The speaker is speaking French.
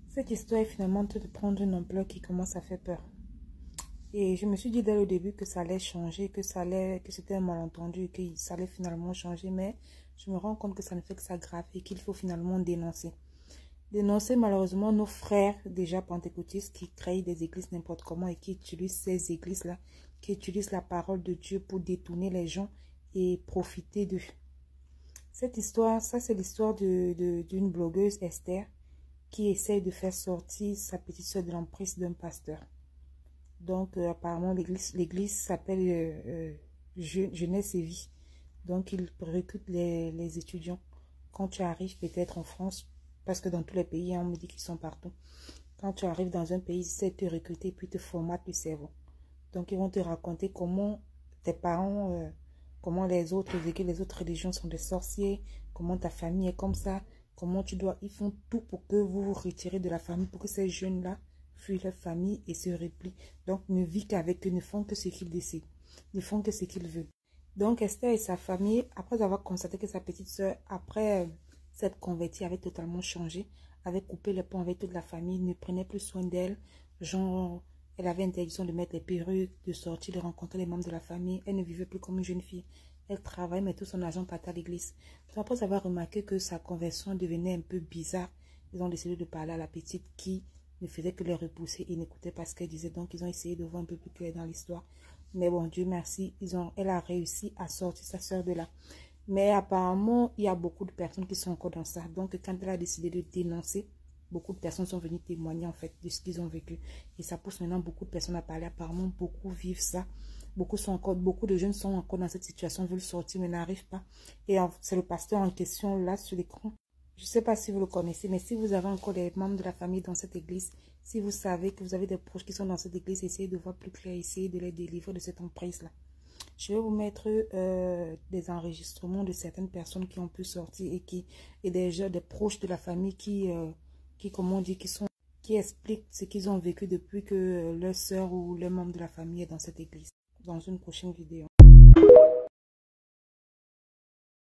Cette histoire est finalement en train de prendre une ampleur qui commence à faire peur. Et je me suis dit dès le début que ça allait changer, que c'était un malentendu, que ça allait finalement changer, mais je me rends compte que ça ne fait que s'aggraver et qu'il faut finalement dénoncer. Dénoncer malheureusement nos frères déjà pentecôtistes qui créent des églises n'importe comment et qui utilisent ces églises-là, qui utilisent la parole de Dieu pour détourner les gens et profiter d'eux. Cette histoire, ça c'est l'histoire d'une blogueuse, Esther, qui essaye de faire sortir sa petite soeur de l'emprise d'un pasteur. Donc, apparemment, l'église s'appelle Jeunesse et Vie. Donc, il recrute les étudiants. Quand tu arrives peut-être en France, parce que dans tous les pays, on me dit qu'ils sont partout. Quand tu arrives dans un pays, ils essaient de te recruter puis te formatent le cerveau. Donc, ils vont te raconter comment tes parents, comment les autres églises, les autres religions sont des sorciers, comment ta famille est comme ça, comment tu dois... Ils font tout pour que vous vous retirez de la famille, pour que ces jeunes-là fuient leur famille et se replient. Donc, ne vivent qu'avec eux, ne font que ce qu'ils décident, ne font que ce qu'ils veulent. Donc, Esther et sa famille, après avoir constaté que sa petite soeur, après s'être convertie, avait totalement changé, avait coupé les ponts avec toute la famille, ne prenait plus soin d'elle, genre... Elle avait interdiction de mettre les perruques, de sortir, de rencontrer les membres de la famille. Elle ne vivait plus comme une jeune fille. Elle travaillait, mais tout son argent partait à l'église. Après avoir remarqué que sa conversion devenait un peu bizarre, ils ont décidé de parler à la petite qui ne faisait que les repousser et n'écoutait pas ce qu'elle disait. Donc, ils ont essayé de voir un peu plus clair dans l'histoire. Mais bon, Dieu merci, elle a réussi à sortir sa soeur de là. Mais apparemment, il y a beaucoup de personnes qui sont encore dans ça. Donc, quand elle a décidé de dénoncer, beaucoup de personnes sont venues témoigner en fait de ce qu'ils ont vécu. Et ça pousse maintenant beaucoup de personnes à parler. Apparemment, beaucoup vivent ça. Beaucoup de jeunes sont encore dans cette situation, veulent sortir mais n'arrivent pas. Et c'est le pasteur en question là sur l'écran. Je ne sais pas si vous le connaissez, mais si vous avez encore des membres de la famille dans cette église, si vous savez que vous avez des proches qui sont dans cette église, essayez de voir plus clair, essayez de les délivrer de cette emprise-là. Je vais vous mettre des enregistrements de certaines personnes qui ont pu sortir et des proches de la famille comment on dit, qui expliquent ce qu'ils ont vécu depuis que leur sœur ou leur membre de la famille est dans cette église. Dans une prochaine vidéo.